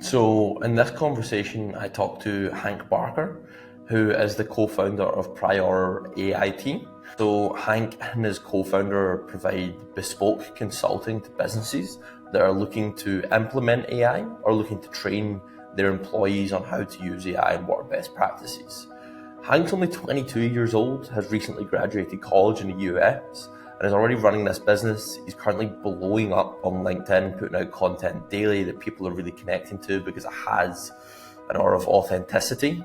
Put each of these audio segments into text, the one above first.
So, in this conversation, I talked to Hank Barker, who is the co founder of Prior AIT. So, Hank and his co founder provide bespoke consulting to businesses that are looking to implement AI or looking to train their employees on how to use AI and what are best practices. Hank's only 22 years old, has recently graduated college in the US, and is already running this business. He's currently blowing up on LinkedIn, putting out content daily that people are really connecting to because it has an aura of authenticity.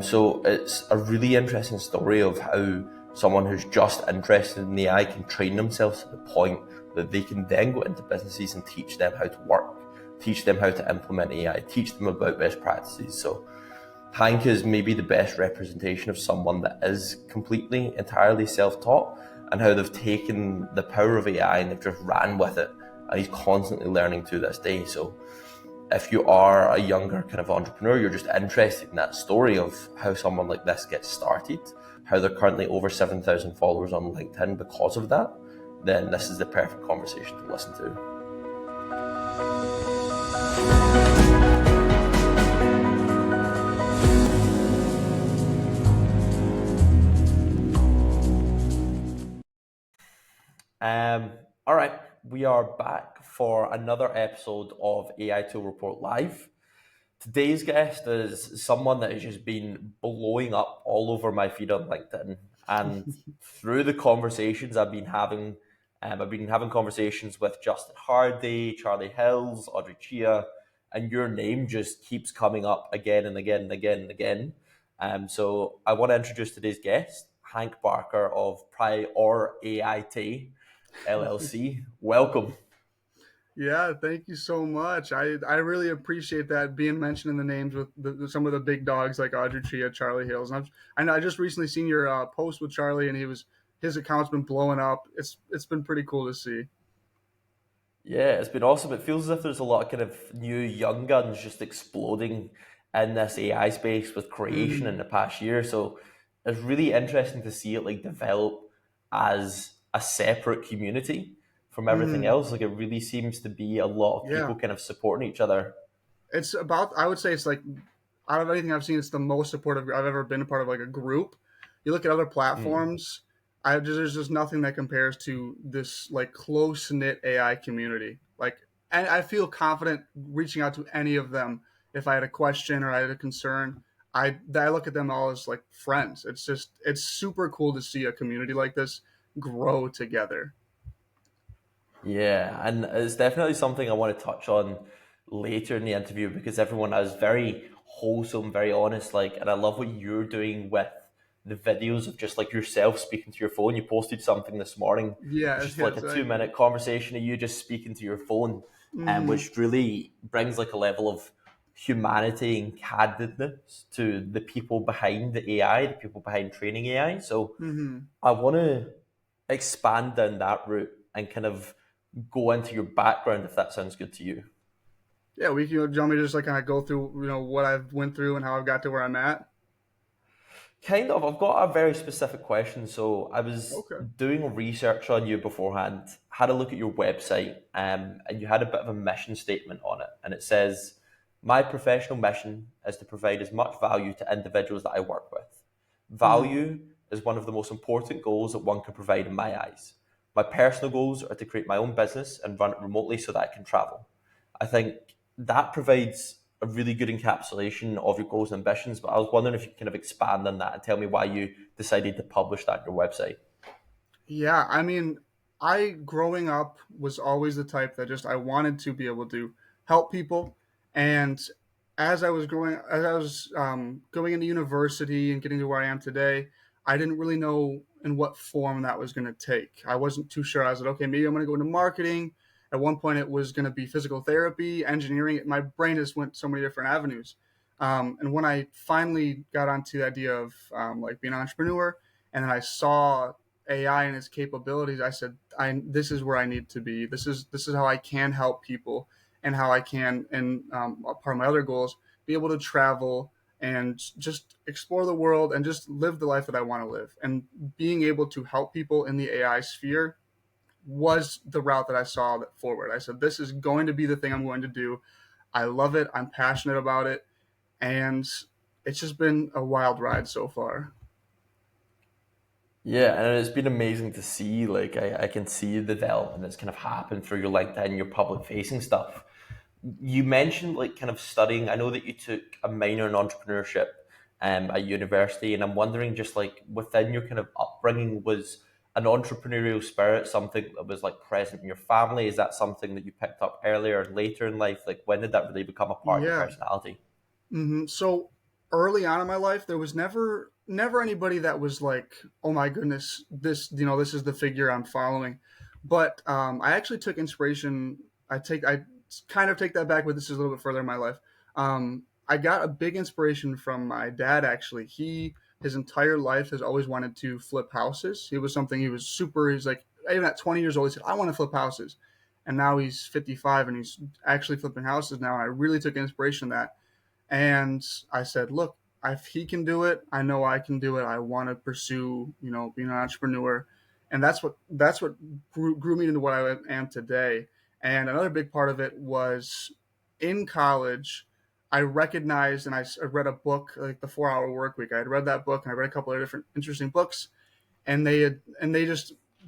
So it's a really interesting story of how someone who's just interested in AI can train themselves to the point that they can then go into businesses and teach them how to work, teach them how to implement AI, teach them about best practices. So Hank is maybe the best representation of someone that is completely, entirely self-taught, and how they've taken the power of AI and they've just ran with it. And he's constantly learning to this day. So if you are a younger kind of entrepreneur, you're just interested in that story of how someone like this gets started, how they're currently over 7,000 followers on LinkedIn because of that, then this is the perfect conversation to listen to. All right, we are back for another episode of AI Tool Report Live. Today's guest is someone that has just been blowing up all over my feed on LinkedIn, and through the conversations I've been having conversations with Justin Hardy, Charlie Hills, Audrey Chia, and your name just keeps coming up again and again and again and again. So I want to introduce today's guest, Hank Barker of Prior AIT LLC. Welcome. Yeah, thank you so much. I really appreciate that being mentioned in the names with some of the big dogs like Audrey Chia, Charlie Hills. And I know I just recently seen your post with Charlie, and his account's been blowing up. It's been pretty cool to see. Yeah, it's been awesome. It feels as if there's a lot of kind of new young guns just exploding in this AI space with creation in Mm, the past year. So it's really interesting to see it like develop as a separate community from everything mm, else. Like it really seems to be a lot of people yeah, kind of supporting each other. it's about. I would say it's like out of anything I've seen, it's the most supportive I've ever been a part of like a group. You look at other Mm. platforms. There's just nothing that compares to this like close knit AI community. Like, and I feel confident reaching out to any of them if I had a question or I had a concern. I look at them all as like friends. It's super cool to see a community like this grow together. Yeah, and it's definitely something I want to touch on later in the interview because everyone is very wholesome, very honest. Like, and I love what you're doing with the videos of just like yourself speaking to your phone. You posted something this morning. It's Yeah, just like a yes, I did. two-minute conversation of you just speaking to your phone, and Hmm. which really brings like a level of humanity and candidness to the people behind the AI, the people behind training AI. So Hmm. I want to expand down that route and kind of go into your background if that sounds good to you. Yeah, we can. Do you want me to just like kind of go through what I've went through and how I've got to where I'm at? Kind of. I've got a very specific question. So I was Okay. doing research on you beforehand, had a look at your website, and you had a bit of a mission statement on it. And it says, my professional mission is to provide as much value to individuals that I work with. Hmm. Value is one of the most important goals that one can provide in my eyes. My personal goals are to create my own business and run it remotely so that I can travel. I think that provides a really good encapsulation of your goals and ambitions. But I was wondering if you could kind of expand on that and tell me why you decided to publish that on your website. Yeah, I mean, I growing up was always the type that just I wanted to be able to help people, and as I was going into university and getting to where I am today, I didn't really know in what form that was going to take. I wasn't too sure. I was like, okay, maybe I'm going to go into marketing. At one point, it was going to be physical therapy, engineering. My brain just went so many different avenues. And when I finally got onto the idea of like being an entrepreneur, and then I saw AI and its capabilities, I said, this is where I need to be. This is how I can help people, and how I can, and part of my other goals, be able to travel and just explore the world and just live the life that I want to live. And being able to help people in the AI sphere was the route that I saw that forward. I said, this is going to be the thing I'm going to do. I love it. I'm passionate about it, and it's just been a wild ride so far. Yeah, and it's been amazing to see. Like, I can see the development that's kind of happened through your LinkedIn, your public facing stuff. You mentioned like kind of studying. I know that you took a minor in entrepreneurship at university, and I'm wondering just like within your kind of upbringing, was an entrepreneurial spirit something that was like present in your family? Is that something that you picked up earlier and later in life? Like when did that really become a part of your Yeah. personality? So early on in my life, there was never anybody that was like, "Oh my goodness, this is the figure I'm following." But I actually took inspiration. I kind of take that back, but this is a little bit further in my life. I got a big inspiration from my dad. Actually, his entire life has always wanted to flip houses. It was something he was super. He's like even at 20 years old, he said, "I want to flip houses," and now he's 55 and he's actually flipping houses now. And I really took inspiration in that, and I said, look, if he can do it, I know I can do it. I want to pursue, being an entrepreneur. And that's what grew me into what I am today. And another big part of it was in college, I recognized and I read a book, like the 4 Hour Work Week. I had read that book and I read a couple of different interesting books, and they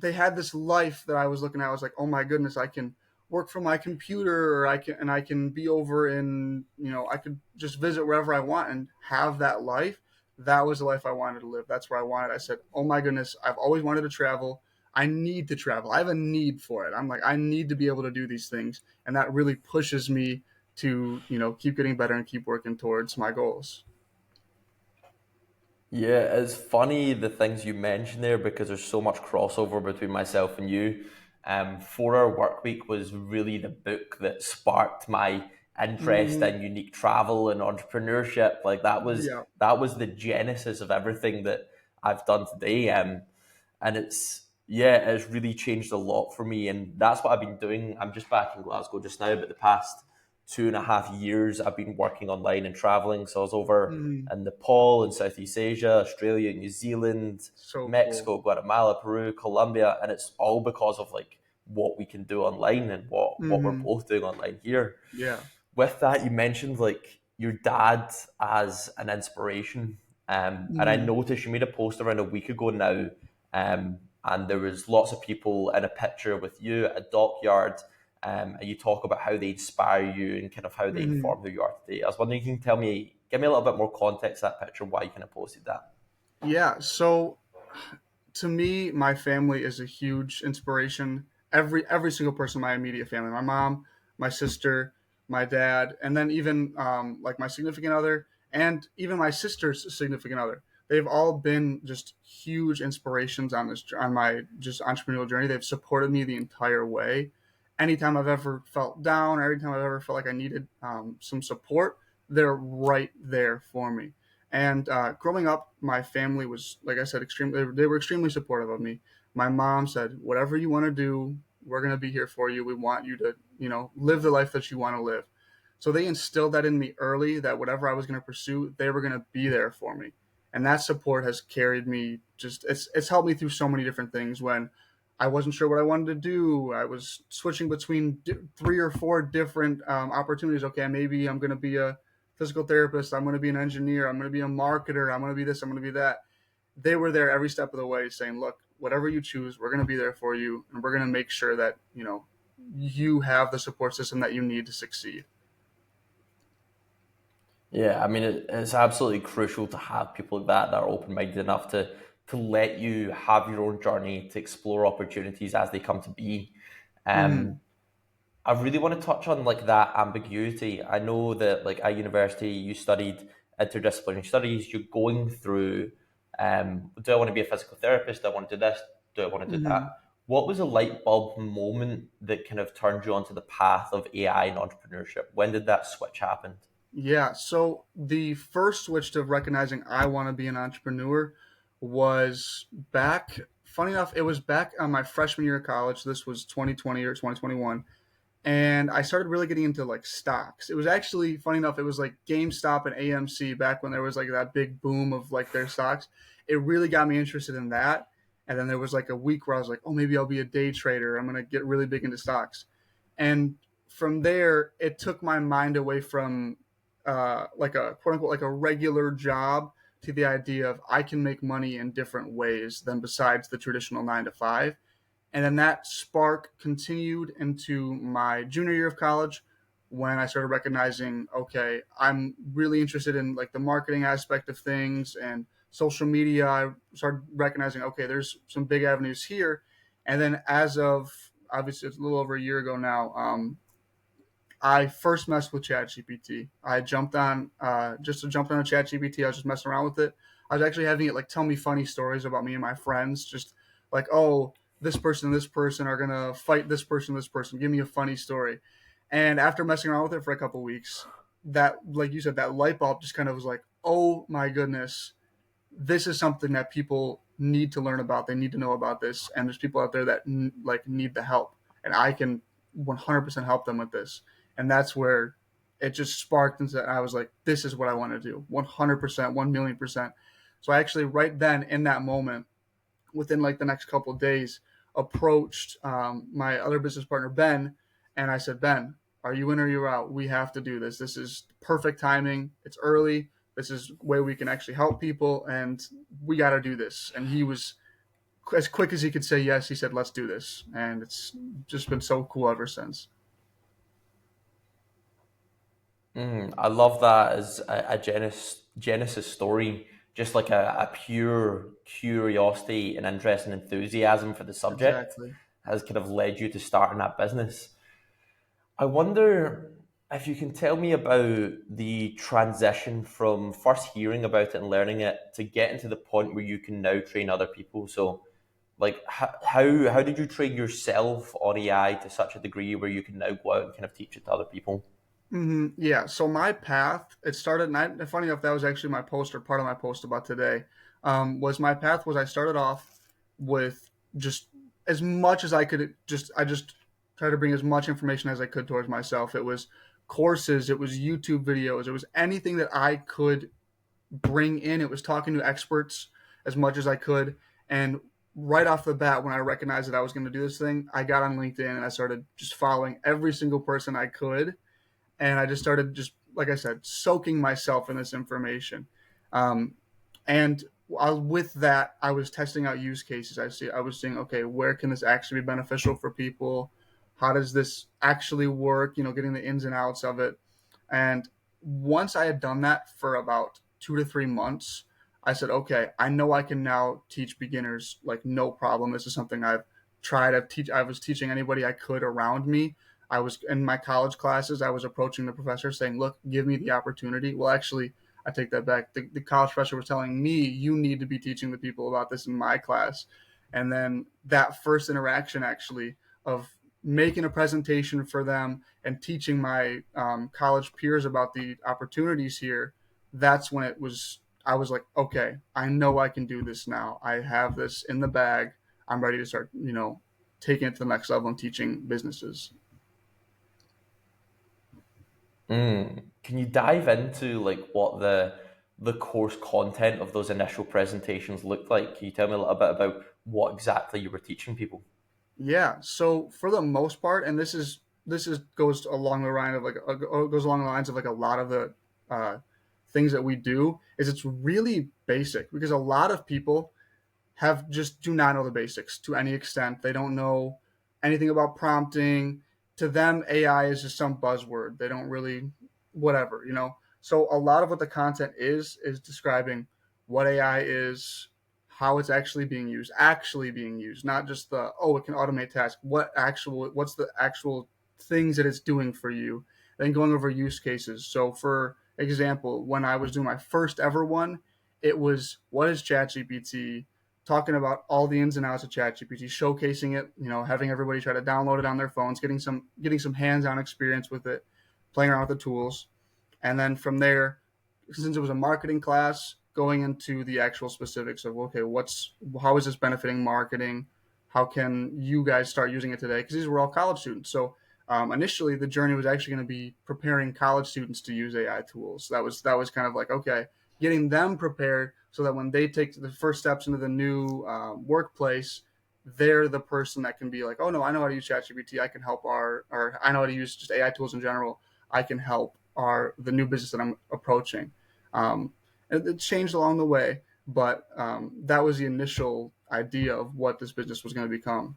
had this life that I was looking at. I was like, oh my goodness, I can work from my computer, or I can be over in, I could just visit wherever I want and have that life. That was the life I wanted to live. That's where I wanted. I said, oh my goodness, I've always wanted to travel. I need to travel. I have a need for it. I'm like, I need to be able to do these things, and that really pushes me to keep getting better and keep working towards my goals. Yeah, it's funny the things you mentioned there because there's so much crossover between myself and you. 4 Hour Work Week was really the book that sparked my interest Hmm. in unique travel and entrepreneurship. Like Yeah. that was the genesis of everything that I've done today. And it's really changed a lot for me, and that's what I've been doing. I'm just back in Glasgow just now, but the past 2.5 years I've been working online and traveling. So I was over Hmm. in Nepal and Southeast Asia, Australia, New Zealand, So cool. Mexico, Guatemala, Peru, Colombia, and it's all because of like what we can do online and what we're Hmm. both doing online here. Yeah. With that, you mentioned like your dad as an inspiration, and I Hmm. noticed you made a post around a week ago now, and there was lots of people in a picture with you at a dockyard, and you talk about how they inspire you and kind of how they Hmm. inform who you are today. I was wondering if you can give me a little bit more context to that picture, why you kind of posted that. Yeah. So to me, my family is a huge inspiration. Every single person in my immediate family, my mom, my sister, my dad, and then even like my significant other, and even my sister's significant other. They've all been just huge inspirations on my just entrepreneurial journey. They've supported me the entire way. Anytime I've ever felt down, or every time I've ever felt like I needed some support, they're right there for me. And growing up, my family was, like I said, extremely. They were extremely supportive of me. My mom said, "Whatever you want to do, we're going to be here for you. We want you to, live the life that you want to live." So they instilled that in me early, that whatever I was going to pursue, they were going to be there for me. And that support has carried me. Just it's helped me through so many different things. When I wasn't sure what I wanted to do, I was switching between 3 or 4 different opportunities. Okay, maybe I'm going to be a physical therapist. I'm going to be an engineer. I'm going to be a marketer. I'm going to be this. I'm going to be that. They were there every step of the way saying, look, whatever you choose, we're going to be there for you. And we're going to make sure that, you have the support system that you need to succeed. Yeah, I mean, it's absolutely crucial to have people like that are open minded enough to let you have your own journey, to explore opportunities as they come to be. Mm-hmm. Um, I really want to touch on like that ambiguity. I know that like at university you studied interdisciplinary studies. You're going through, do I want to be a physical therapist? Do I want to do this? Do I want to do that? Mm-hmm. What was a light bulb moment that kind of turned you onto the path of AI and entrepreneurship? When did that switch happen? Yeah. So the first switch to recognizing I want to be an entrepreneur was back. Funny enough, it was back on my freshman year of college. This was 2020 or 2021, and I started really getting into like stocks. It was actually funny enough. It was like GameStop and AMC back when there was like that big boom of like their stocks. It really got me interested in that. And then there was like a week where I was like, oh, maybe I'll be a day trader. I'm gonna get really big into stocks. And from there, it took my mind away from like a quote unquote like a regular job to the idea of I can make money in different ways than besides the traditional 9 to 5. And then that spark continued into my junior year of college when I started recognizing, okay, I'm really interested in like the marketing aspect of things and social media. I started recognizing, okay, there's some big avenues here. And then as of obviously it's a little over a year ago now, I first messed with ChatGPT. I jumped on jumped on a ChatGPT. I was just messing around with it. I was actually having it like tell me funny stories about me and my friends. Just like, oh, this person are gonna fight this person, this person. Give me a funny story. And after messing around with it for a couple weeks, that like you said, that light bulb just kind of was like, oh my goodness, this is something that people need to learn about. They need to know about this, and there's people out there that like need the help, and I can 100% help them with this. And that's where it just sparked into. I was like, this is what I want to do, 100%, 1,000,000%. So I actually right then in that moment, within like the next couple of days, approached my other business partner Ben, and I said, Ben, are you in or you out? We have to do this. This is perfect timing. It's early. This is where we can actually help people, and we got to do this. And he was as quick as he could say yes. He said, let's do this, and it's just been so cool ever since. I love that as a Genesis story, just like a pure curiosity and interest and enthusiasm for the subject Exactly. has kind of led you to starting that business. I wonder if you can tell me about the transition from first hearing about it and learning it to getting to the point where you can now train other people. So, like, how did you train yourself on AI to such a degree where you can now go out and kind of teach it to other people? Yeah. So my path, it started, and funny enough, that was actually my post or part of my post about today. Was my path was I started off with just as much as I could. I just tried to bring as much information as I could towards myself. It was courses, it was YouTube videos, it was anything that I could bring in. It was talking to experts as much as I could, and right off the bat, when I recognized that I was going to do this thing, I got on LinkedIn and I started just following every single person I could, and I just started just like I said, soaking myself in this information. Um, and with that, I was testing out use cases. I was seeing, okay, where can this actually be beneficial for people? How does this actually work? Getting the ins and outs of it. And once I had done that for about 2 to 3 months, I said, okay, I know I can now teach beginners like no problem. This is something I've tried. I was teaching anybody I could around me. I was in my college classes. I was approaching the professor saying, "Look, give me the opportunity." Well, actually, I take that back. The college professor was telling me, "You need to be teaching the people about this in my class." And then that first interaction, actually, of making a presentation for them and teaching my college peers about the opportunities here, that's when it was. I was like, "Okay, I know I can do this now. I have this in the bag. I'm ready to start, taking it to the next level and teaching businesses." Can you dive into like what the course content of those initial presentations looked like? Can you tell me a little bit about what exactly you were teaching people? Yeah. So for the most part, and this is goes along the line of like goes along the lines of like a lot of the uh, things that we do, is it's really basic because a lot of people have just do not know the basics to any extent. They don't know anything about prompting. To them, AI is just some buzzword. They don't really whatever. So a lot of what the content is describing what AI is, how it's actually being used, not just the oh it can automate tasks. What's the actual things that it's doing for you? Then going over use cases. So for example, when I was doing my first ever one, it was what is ChatGPT, talking about all the ins and outs of ChatGPT, showcasing it, having everybody try to download it on their phones, getting some hands-on experience with it, playing around with the tools, and then from there, since it was a marketing class, going into the actual specifics of okay, how is this benefiting marketing? How can you guys start using it today? Because these were all college students, so initially the journey was actually going to be preparing college students to use AI tools. That was kind of like okay, getting them prepared so that when they take the first steps into the new workplace, they're the person that can be like, oh no, I know how to use ChatGPT. I can help or I know how to use just AI tools in general. I can help the new business that I'm approaching. And it changed along the way, but that was the initial idea of what this business was going to become.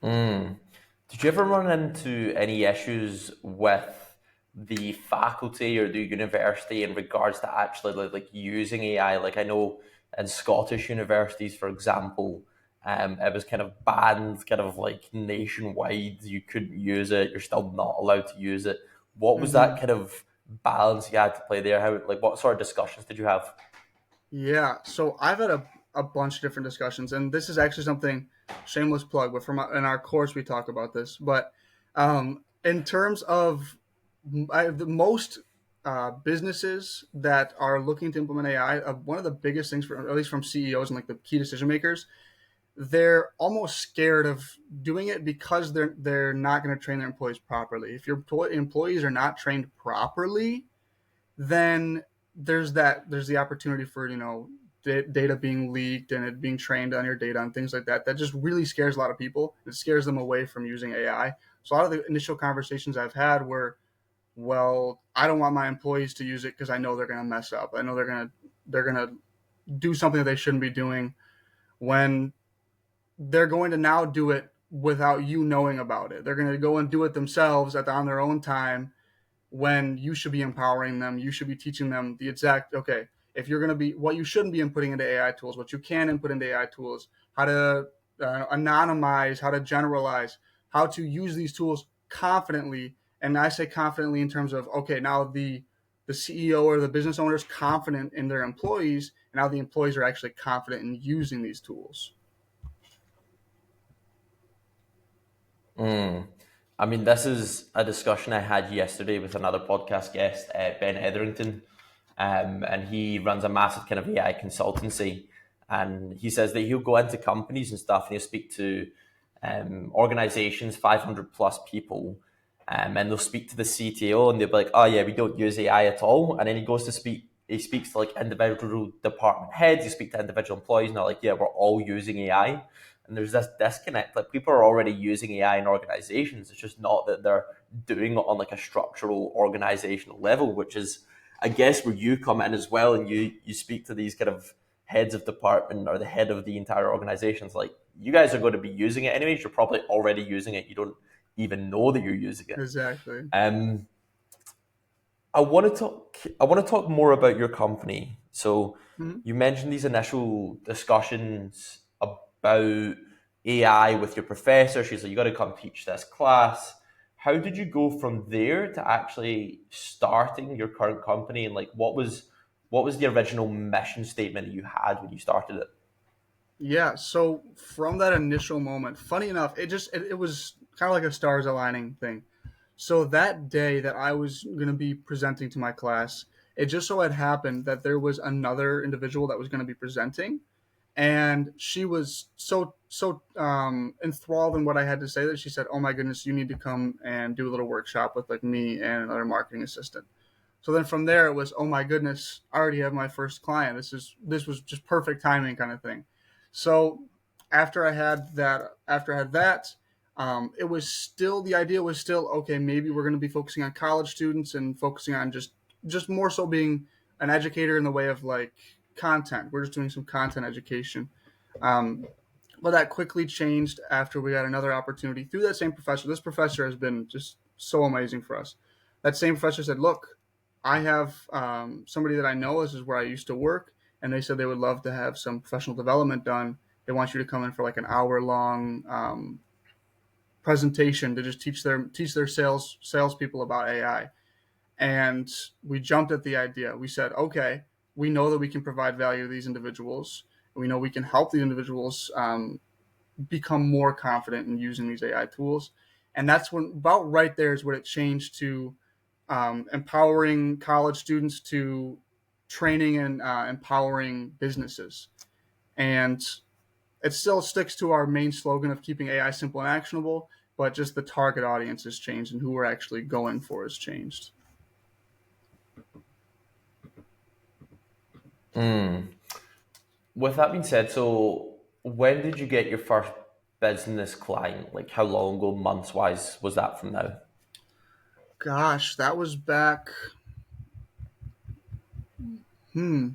Mm. Did you ever run into any issues with the faculty or the university in regards to actually like using AI? Like I know in Scottish universities, for example, it was kind of banned, kind of like nationwide. You couldn't use it. You're still not allowed to use it. What was that Hmm. kind of balance you had to play there? How like what sort of discussions did you have? Yeah, so I've had a bunch of different discussions, and this is actually something, shameless plug, but in our course we talk about this. But in terms of the most businesses that are looking to implement AI, one of the biggest things, for, at least from CEOs and like the key decision makers, they're almost scared of doing it because they're not going to train their employees properly. If your employees are not trained properly, then there's the opportunity for data being leaked and it being trained on your data and things like that. That just really scares a lot of people. It scares them away from using AI. So a lot of the initial conversations I've had were, well, I don't want my employees to use it because I know they're going to mess up. I know they're going to do something that they shouldn't be doing when they're going to now do it without you knowing about it. They're going to go and do it themselves on their own time when you should be empowering them. You should be teaching them the exact, okay, if you're going to be, what you shouldn't be inputting into AI tools, what you can input into AI tools, how to anonymize, how to generalize, how to use these tools confidently. And I say confidently in terms of, okay, now the CEO or the business owner is confident in their employees, and now the employees are actually confident in using these tools. Mm. I mean, this is a discussion I had yesterday with another podcast guest, Ben Etherington, and he runs a massive kind of AI consultancy. And he says that he'll go into companies and stuff, and he'll speak to organizations, 500 plus people, and they'll speak to the CTO, and they'll be like, "Oh yeah, we don't use AI at all." And then he goes to speak. He speaks to like individual department heads. He speaks to individual employees, and they're like, "Yeah, we're all using AI." And there's this disconnect. Like people are already using AI in organizations. It's just not that they're doing it on like a structural organizational level, which is, I guess, where you come in as well, and you speak to these kind of heads of department or the head of the entire organization. It's like you guys are going to be using it anyways. You're probably already using it. You don't even know that you're using it. Exactly. Um, I want to talk. I want to talk more about your company. So, Mhm. you mentioned these initial discussions about AI with your professor. She's like, "You got to come teach this class." How did you go from there to actually starting your current company? And like, what was the original mission statement that you had when you started it? Yeah, so from that initial moment, funny enough, it was kind of like a stars aligning thing. So that day that I was going to be presenting to my class, it just so had happened that there was another individual that was going to be presenting, and she was so enthralled in what I had to say that she said, "Oh my goodness, you need to come and do a little workshop with like me and another marketing assistant." So then from there it was, "Oh my goodness, I already have my first client. This was just perfect timing kind of thing." So after I had that, it was still the idea was still okay. Maybe we're going to be focusing on college students and focusing on just more so being an educator in the way of like content. We're just doing some content education. Um, but that quickly changed after we got another opportunity through that same professor. This professor has been just so amazing for us. That same professor said, "Look, I have somebody that I know. This is where I used to work, and they said they would love to have some professional development done. They want you to come in for like an hour long presentation to just teach their salespeople about AI." And we jumped at the idea. We said, "Okay, we know that we can provide value to these individuals. We know we can help the individuals become more confident in using these AI tools." And that's when about right there is when it changed to empowering college students to training and empowering businesses. And it still sticks to our main slogan of keeping AI simple and actionable, but just the target audience has changed and who we're actually going for has changed. Mm. With that being said, so when did you get your first business client? Like how long ago, months wise, was that from now? Gosh, that was back, hmm,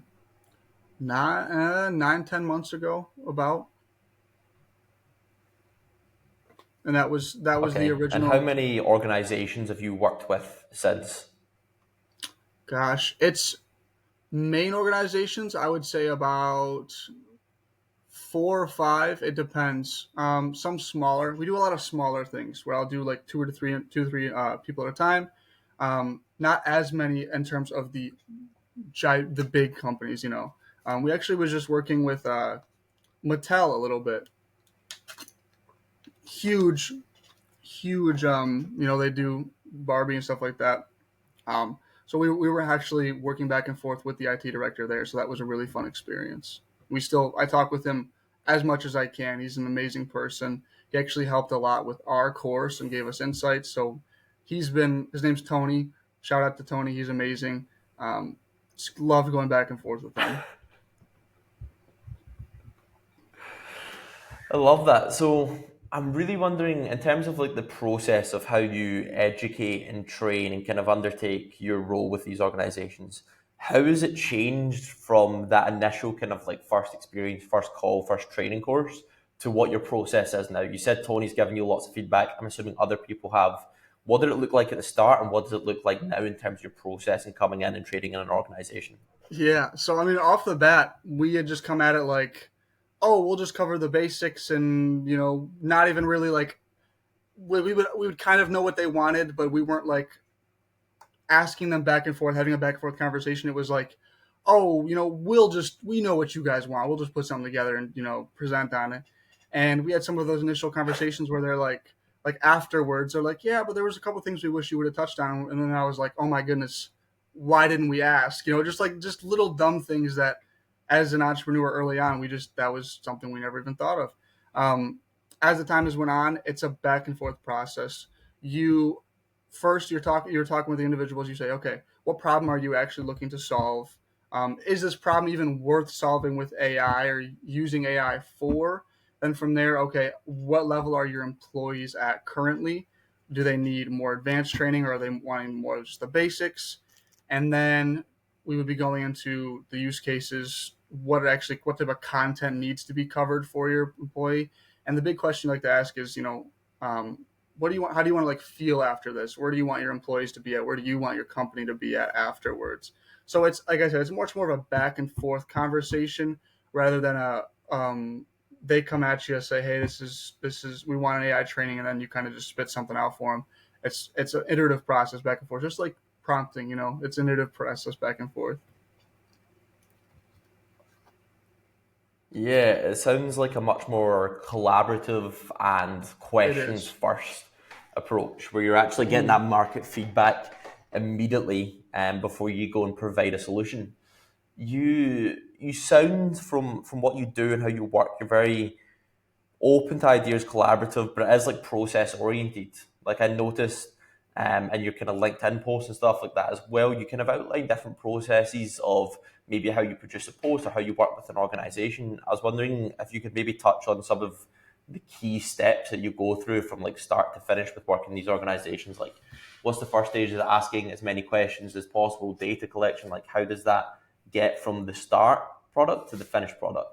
9, 10 months ago, about, and that was the Okay. And how original. many organizations have you worked with since? Gosh, it's main organizations. I would say about 4 or 5. It depends. Some smaller. We do a lot of smaller things where I'll do like two or three people at a time. Not as many in terms of the big companies. We actually was just working with Mattel a little bit. Huge, huge. They do Barbie and stuff like that. So we were actually working back and forth with the IT director there. So that was a really fun experience. I talk with him as much as I can. He's an amazing person. He actually helped a lot with our course and gave us insights. So his name's Tony. Shout out to Tony. He's amazing. Just loved going back and forth with him. I love that. So I'm really wondering, in terms of like the process of how you educate and train and kind of undertake your role with these organizations, how has it changed from that initial kind of like first experience, first call, first training course to what your process is now? You said Tony's given you lots of feedback. I'm assuming other people have. What did it look like at the start, and what does it look like now in terms of your process and coming in and training in an organization? Yeah. So I mean, off the bat, we had just come at it like, oh, we'll just cover the basics and not even really like we would kind of know what they wanted, but we weren't like asking them back and forth, having a back and forth conversation. It was like, oh, we know what you guys want. We'll just put something together and present on it. And we had some of those initial conversations where they're like afterwards, they're like, yeah, but there was a couple things we wish you would have touched on. And then I was like, oh my goodness, why didn't we ask? Just little dumb things that, as an entrepreneur early on, that was something we never even thought of. Um, as the time has went on, it's a back and forth process. You First you're talking with the individuals. You say, okay, what problem are you actually looking to solve? Is this problem even worth solving with AI or using AI for? Then from there, okay, what level are your employees at currently? Do they need more advanced training, or are they wanting more of just the basics? And then we would be going into the use cases. What type of content needs to be covered for your employee? And the big question you like to ask is, what do you want? How do you want to like feel after this? Where do you want your employees to be at? Where do you want your company to be at afterwards? So it's like I said, it's much more of a back and forth conversation rather than they come at you and say, hey, this is we want an AI training, and then you kind of just spit something out for them. It's an iterative process back and forth, just like prompting. It's an iterative process back and forth. Yeah, it sounds like a much more collaborative and It questions is. first approach where you're actually getting Mm, that market feedback immediately before you go and provide a solution. You sound from what you do and how you work, you're very open to ideas, collaborative, but it is like process oriented. Like I noticed in your kind of LinkedIn posts and stuff like that as well, you kind of outline different processes of maybe how you produce a post or how you work with an organization. I was wondering if you could maybe touch on some of the key steps that you go through from like start to finish with working in these organizations. Like what's the first stage of asking as many questions as possible, data collection, like how does that get from the start product to the finished product?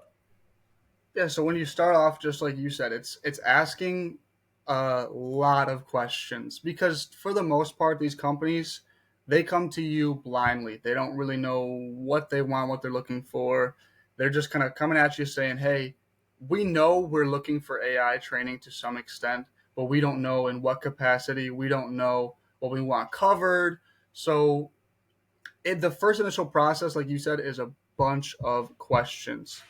Yeah, so when you start off, just like you said, it's asking a lot of questions because for the most part, these companies they come to you blindly. They don't really know what they want, what they're looking for. They're just kind of coming at you saying, "Hey, we know we're looking for AI training to some extent, but we don't know in what capacity. We don't know what we want covered." So the first initial process, like you said, is a bunch of questions.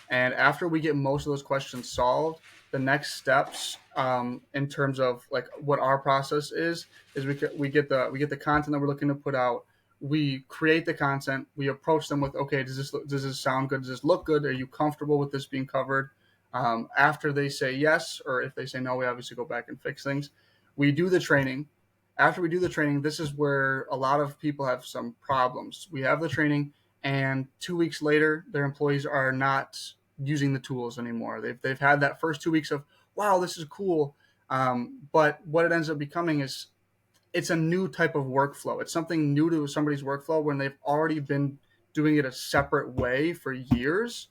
And after we get most of those questions solved, the next steps in terms of like what our process is we get the content that we're looking to put out. We create the content. We approach them with, okay, does this sound good? Does this look good? Are you comfortable with this being covered? After they say yes, or if they say no, we obviously go back and fix things. We do the training. After we do the training, this is where a lot of people have some problems. We have the training, and 2 weeks later, their employees are not using the tools anymore. They've had that first 2 weeks of, wow, this is cool. But what it ends up becoming is it's a new type of workflow. It's something new to somebody's workflow when they've already been doing it a separate way for years.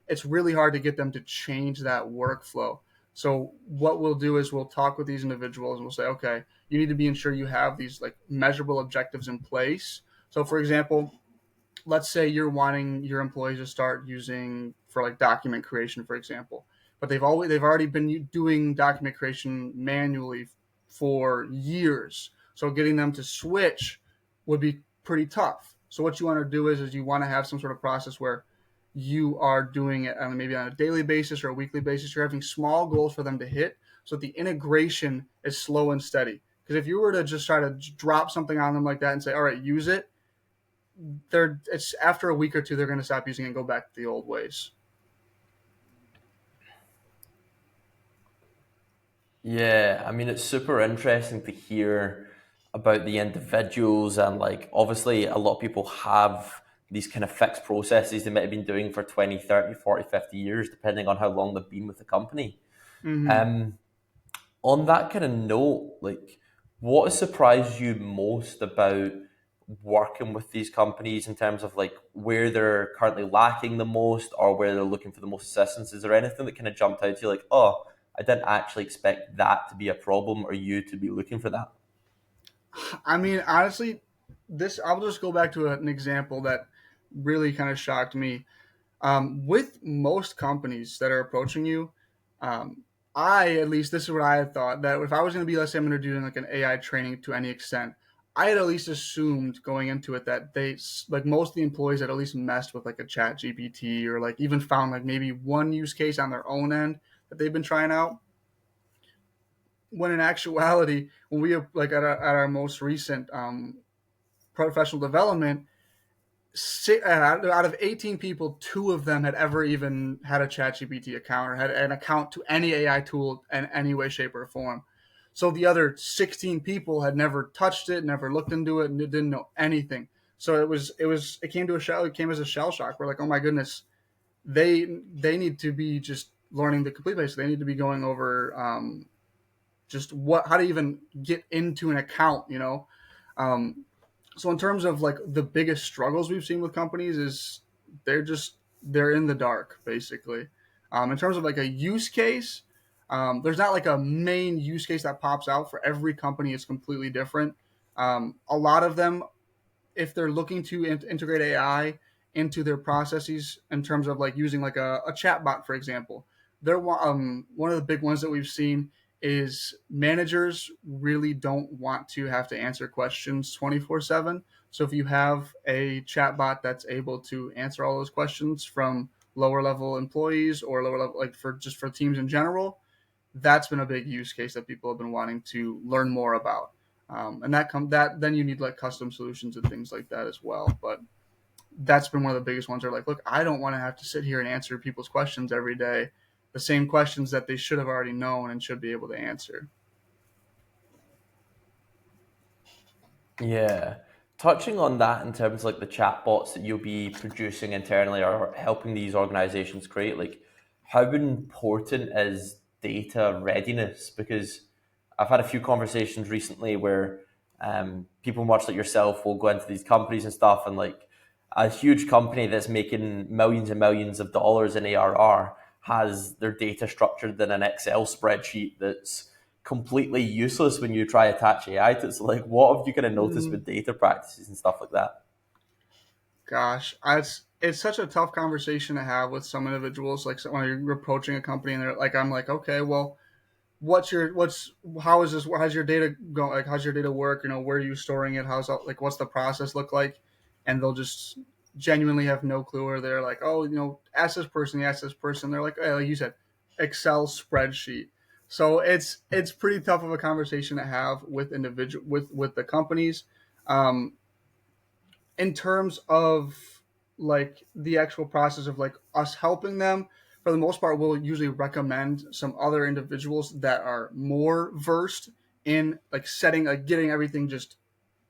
It's really hard to get them to change that workflow. So what we'll do is we'll talk with these individuals and we'll say, okay, you need to be ensure you have these like measurable objectives in place. So for example, let's say you're wanting your employees to start using for like document creation, for example, but they've already been doing document creation manually for years. So getting them to switch would be pretty tough. So what you want to do is you want to have some sort of process where you are doing it on maybe on a daily basis or a weekly basis. You're having small goals for them to hit, so that the integration is slow and steady. Because if you were to just try to drop something on them like that and say, "All right, use it," it's after a week or two they're going to stop using it and go back to the old ways. Yeah, I mean, it's super interesting to hear about the individuals, and like obviously a lot of people have these kind of fixed processes they might have been doing for 20, 30, 40, 50 years, depending on how long they've been with the company. Mm-hmm. Um, on that kind of note, like, what has surprised you most about working with these companies in terms of like where they're currently lacking the most or where they're looking for the most assistance? Is there anything that kind of jumped out to you like, oh, I didn't actually expect that to be a problem or you to be looking for that? I mean, honestly, this I'll just go back to an example that really kind of shocked me. With most companies that are approaching you, um, I at least this is what I had thought that if I was going to be, let's say I'm going to do like an AI training to any extent, I had at least assumed going into it that they like most of the employees had at least messed with like a chat GPT or like even found like maybe one use case on their own end that they've been trying out. When in actuality, when we like at our most recent professional development, out of 18 people, two of them had ever even had a ChatGPT account or had an account to any AI tool in any way, shape, or form. So the other 16 people had never touched it, never looked into it, and didn't know anything. So it came to a shell. It came as a shell shock. We're like, oh my goodness, they need to be just learning the complete basics. They need to be going over just what how to even get into an account. Um, so in terms of like the biggest struggles we've seen with companies is they're just they're in the dark basically. In terms of like a use case, there's not like a main use case that pops out for every company. It's completely different. A lot of them, if they're looking to integrate AI into their processes in terms of like using like a chat bot, for example, they're one of the big ones that we've seen is managers really don't want to have to answer questions 24/7. So if you have a chat bot that's able to answer all those questions from lower level employees or lower level like for just for teams in general, that's been a big use case that people have been wanting to learn more about. And that then you need like custom solutions and things like that as well. But that's been one of the biggest ones. Are like, look, I don't want to have to sit here and answer people's questions every day, the same questions that they should have already known and should be able to answer. Yeah. Touching on that in terms of like the chatbots that you'll be producing internally or helping these organizations create, like how important is data readiness? Because I've had a few conversations recently where people much like yourself will go into these companies and stuff, and like a huge company that's making millions and millions of dollars in ARR has their data structured in an Excel spreadsheet that's completely useless when you try attach AI to it. So like what have you kind of noticed Mm, with data practices and stuff like that? gosh, it's such a tough conversation to have with some individuals. Like when you're approaching a company and they're like, I'm like, okay, well, what's how is this how's your data going, like how's your data work, where are you storing it, how's like what's the process look like, and they'll just genuinely have no clue, or they're like, oh, ask this person, they're like, hey, like you said, Excel spreadsheet. So it's pretty tough of a conversation to have with individual with the companies. um in terms of like the actual process of like us helping them, for the most part we'll usually recommend some other individuals that are more versed in like setting like getting everything just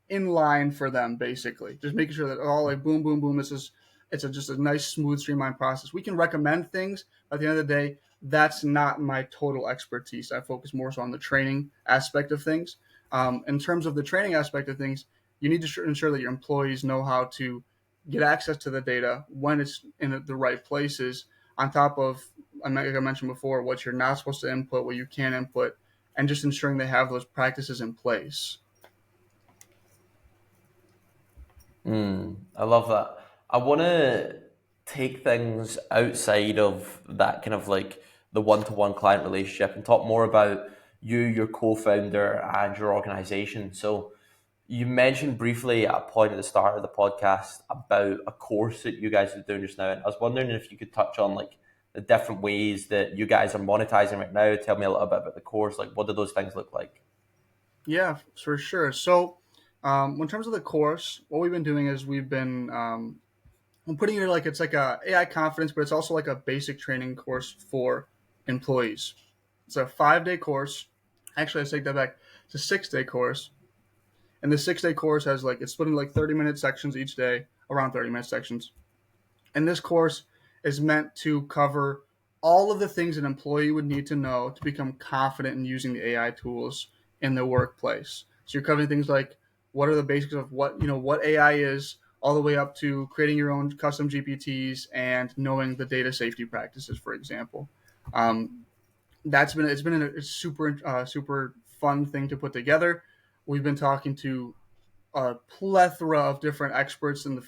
in line for them, basically just making sure that all like boom boom boom, this is It's just a nice, smooth, streamlined process. We can recommend things. But at the end of the day, that's not my total expertise. I focus more so on the training aspect of things. In terms of the training aspect of things, you need to ensure that your employees know how to get access to the data when it's in the right places. On top of, like I mentioned before, what you're not supposed to input, what you can input, and just ensuring they have those practices in place. I love that. I want to take things outside of that kind of like the one-to-one client relationship and talk more about you, your co-founder, and your organization. So you mentioned briefly at a point at the start of the podcast about a course that you guys are doing just now, and I was wondering if you could touch on like the different ways that you guys are monetizing right now. Tell me a little bit about the course. Like, what do those things look like? Yeah, for sure. So, in terms of the course, what we've been doing is we've been I'm putting it like it's like a AI confidence, but it's also like a basic training course for employees. It's a 5 day course. Actually, I take that back. It's a 6 day course, and the 6 day course has like it's split into like 30-minute sections each day, around 30-minute sections. And this course is meant to cover all of the things an employee would need to know to become confident in using the AI tools in the workplace. So you're covering things like what are the basics of what AI is, all the way up to creating your own custom GPTs and knowing the data safety practices, for example. Um, it's been a super fun thing to put together. We've been talking to a plethora of different experts in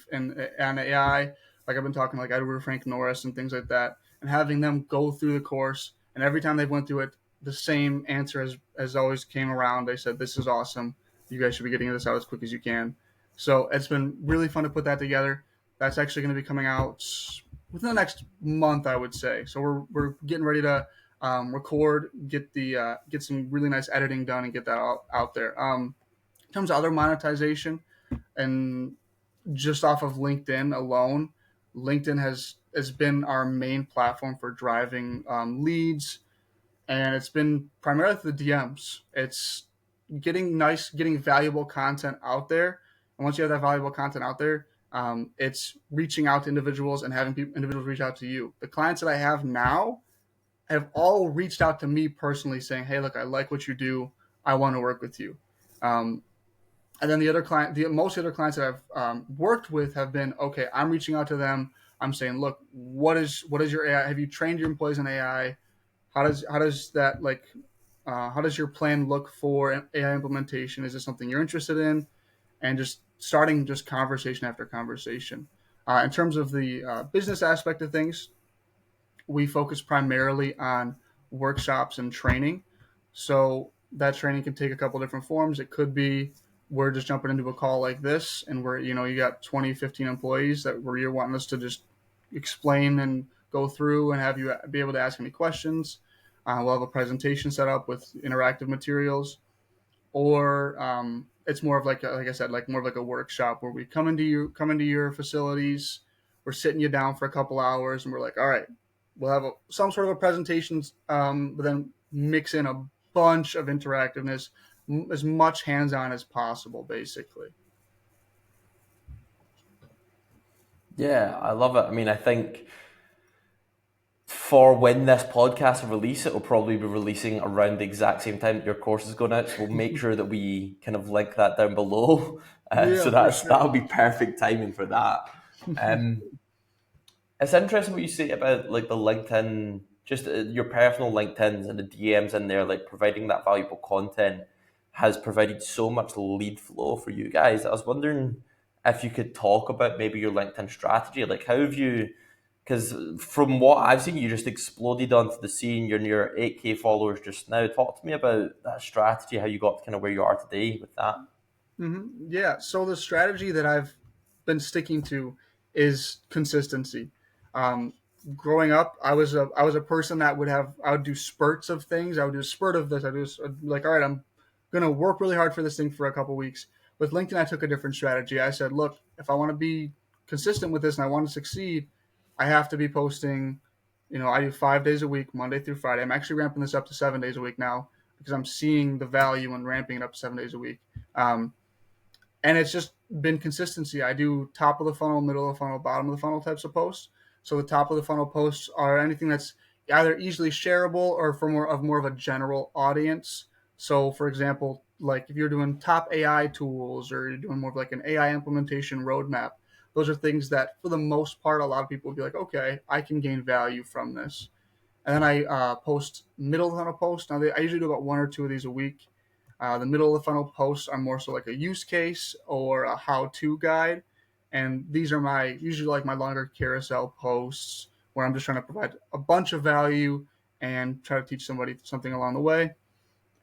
AI. Like I've been talking like Edward Frank Norris and things like that, and having them go through the course. And every time they went through it, the same answer as always came around. They said, "This is awesome. You guys should be getting this out as quick as you can." So it's been really fun to put that together. That's actually going to be coming out within the next month, I would say. So we're getting ready to record, get some really nice editing done, and get that out there. In terms of other monetization, and just off of LinkedIn alone, LinkedIn has been our main platform for driving leads, and it's been primarily through the DMs. It's getting valuable content out there, and once you have that valuable content out there, it's reaching out to individuals and having individuals reach out to you. The clients that I have now have all reached out to me personally, saying, "Hey, look, I like what you do. I want to work with you." Um, and then most of the other clients that I've worked with have been okay. I'm reaching out to them. I'm saying, look, what is your AI? Have you trained your employees in AI? How does that like? How does your plan look for AI implementation? Is this something you're interested in? And just starting just conversation after conversation. In terms of the business aspect of things, we focus primarily on workshops and training. So that training can take a couple different forms. It could be we're just jumping into a call like this and we're, you got 20, 15 employees that where you're wanting us to just explain and go through and have you be able to ask any questions. We'll have a presentation set up with interactive materials, or it's more of like I said, like more of like a workshop where we come into your facilities, we're sitting you down for a couple hours, and we're like, all right, we'll have some sort of a presentation, but then mix in a bunch of interactiveness, as much hands-on as possible, basically. Yeah, I love it. I mean, I think for when this podcast will release, it will probably be releasing around the exact same time that your course is going out. So we'll make sure that we kind of link that down below. So Yeah, for sure. that'll be perfect timing for that. Um, it's interesting what you say about like the LinkedIn, just your personal LinkedIn's and the DMs in there, like providing that valuable content has provided so much lead flow for you guys. I was wondering if you could talk about maybe your LinkedIn strategy. Like, how have you? Because from what I've seen, you just exploded onto the scene. You're near 8K followers just now. Talk to me about that strategy, how you got to kind of where you are today with that. Yeah. So the strategy that I've been sticking to is consistency. Um, Growing up, I was a person that I would do spurts of things. I would do a spurt of this. I'd be like, all right, I'm gonna work really hard for this thing for a couple weeks. With LinkedIn, I took a different strategy. I said, look, if I want to be consistent with this and I want to succeed, I have to be posting. I do 5 days a week, Monday through Friday. I'm actually ramping this up to 7 days a week now because I'm seeing the value in ramping it up to 7 days a week. Um, and it's just been consistency. I do top of the funnel, middle of the funnel, bottom of the funnel types of posts. So the top of the funnel posts are anything that's either easily shareable or for more of a general audience. So for example, like if you're doing top AI tools or you're doing more of like an AI implementation roadmap, those are things that for the most part a lot of people will be like, okay, I can gain value from this. And then I post middle of the funnel posts. Now I usually do about one or two of these a week. The middle of the funnel posts are more so like a use case or a how-to guide, and these are my usually like my longer carousel posts where I'm just trying to provide a bunch of value and try to teach somebody something along the way.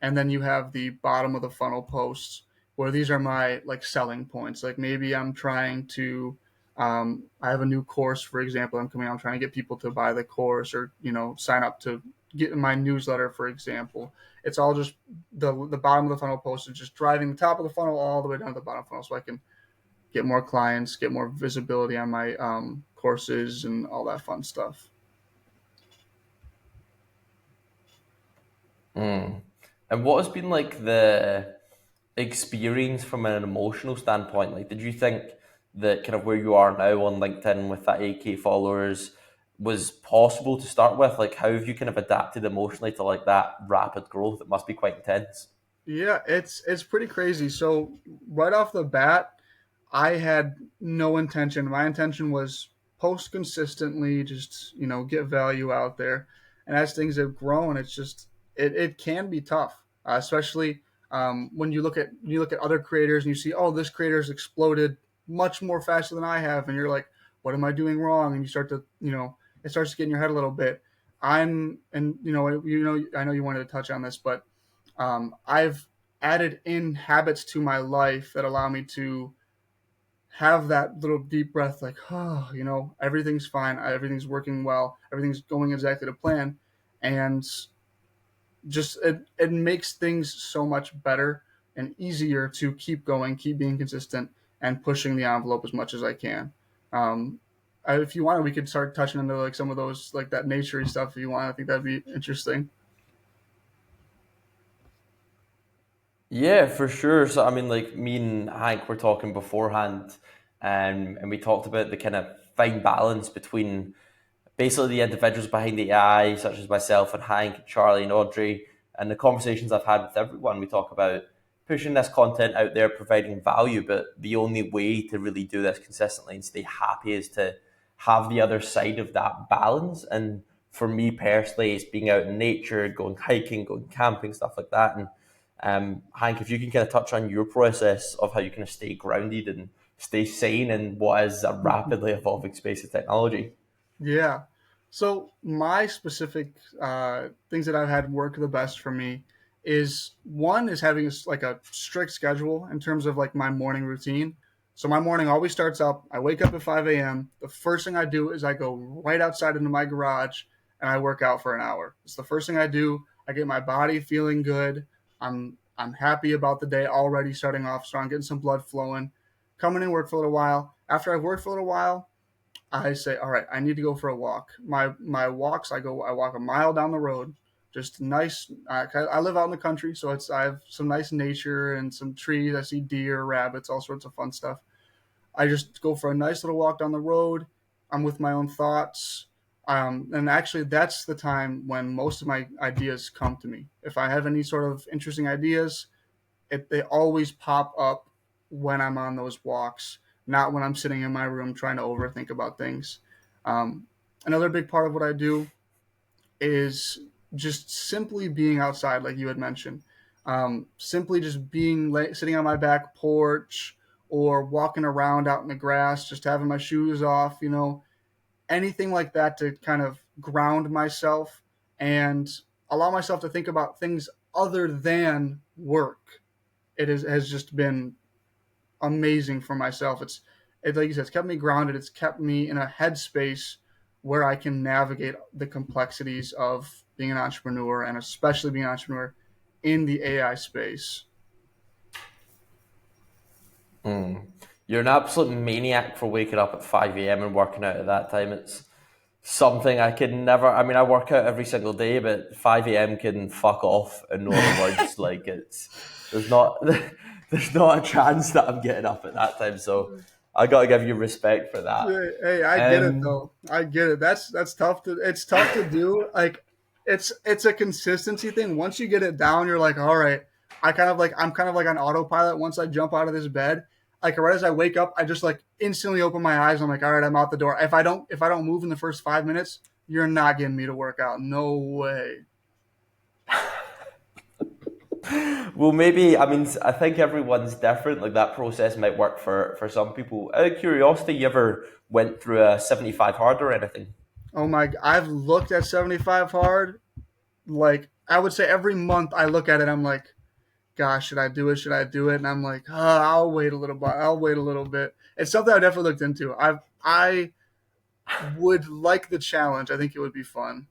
And then you have the bottom of the funnel posts where these are my like selling points. Like maybe I'm trying to I have a new course, for example, I'm trying to get people to buy the course or sign up to get in my newsletter, for example. It's all just the bottom of the funnel post is just driving the top of the funnel all the way down to the bottom funnel so I can get more clients, get more visibility on my courses and all that fun stuff. Mm. And what has been like the experience from an emotional standpoint? Like, did you think that kind of where you are now on LinkedIn with that 8K followers was possible to start with? Like, how have you kind of adapted emotionally to like that rapid growth? It must be quite intense. Yeah, it's pretty crazy. So right off the bat, I had no intention. My intention was post consistently, just get value out there. And as things have grown, it can be tough, especially when you look at other creators and you see, oh, this creator's exploded much more faster than I have, and you're like, what am I doing wrong? And you start to it starts to get in your head a little bit. And I know you wanted to touch on this, but I've added in habits to my life that allow me to have that little deep breath, like, oh, everything's fine, everything's working well, everything's going exactly to plan, and just it makes things so much better and easier to keep going, keep being consistent, and pushing the envelope as much as I can. If you want, we could start touching into like some of those like that naturey stuff. If you want, I think that'd be interesting. Yeah, for sure. So I mean, like me and Hank were talking beforehand, and we talked about the kind of fine balance between basically the individuals behind the AI, such as myself and Hank, and Charlie and Audrey, and the conversations I've had with everyone. We talk about pushing this content out there, providing value, but the only way to really do this consistently and stay happy is to have the other side of that balance. And for me personally, it's being out in nature, going hiking, going camping, stuff like that. And Hank, if you can kind of touch on your process of how you kind of stay grounded and stay sane in what is a rapidly evolving space of technology. Yeah. So my specific things that I've had work the best for me is one is having like a strict schedule in terms of like my morning routine. So my morning always starts up. I wake up at 5 a.m. The first thing I do is I go right outside into my garage and I work out for an hour. It's the first thing I do. I get my body feeling good. I'm happy about the day already starting off strong, getting some blood flowing. Coming in work for a little while. After I've worked for a little while, I say, all right, I need to go for a walk. My walks, I walk a mile down the road, just nice. I live out in the country, so I have some nice nature and some trees. I see deer, rabbits, all sorts of fun stuff. I just go for a nice little walk down the road. I'm with my own thoughts. And actually, that's the time when most of my ideas come to me. If I have any sort of interesting ideas, they always pop up when I'm on those walks, not when I'm sitting in my room trying to overthink about things. Um, Another big part of what I do is just simply being outside, like you had mentioned. Simply just sitting on my back porch or walking around out in the grass, just having my shoes off, anything like that to kind of ground myself and allow myself to think about things other than work. Has just been amazing for myself. It like you said, it's kept me grounded. It's kept me in a headspace where I can navigate the complexities of being an entrepreneur and especially being an entrepreneur in the AI space. Mm. You're an absolute maniac for waking up at 5 a.m. and working out at that time. It's something I could never. I mean, I work out every single day, but 5 a.m. can fuck off, in no other words. Like, there's not there's not a chance that I'm getting up at that time. So I got to give you respect for that. Hey, I get it Um, though. I get it. That's tough to. It's tough to do. Like, it's a consistency thing. Once you get it down, you're like, all right. I'm kind of like on autopilot. Once I jump out of this bed, like right as I wake up, I just like instantly open my eyes. I'm like, all right, I'm out the door. If I don't move in the first 5 minutes, you're not getting me to work out. No way. well, maybe, I mean, I think everyone's different. Like that process might work for some people. Out of curiosity, you ever went through a 75 hard or anything? Oh my! I've looked at 75 hard. Like I would say every month I look at it. I'm like, gosh, should I do it? Should I do it? And I'm like, I'll wait a little bit. I'll wait a little bit. It's something I definitely looked into. I would like the challenge. I think it would be fun.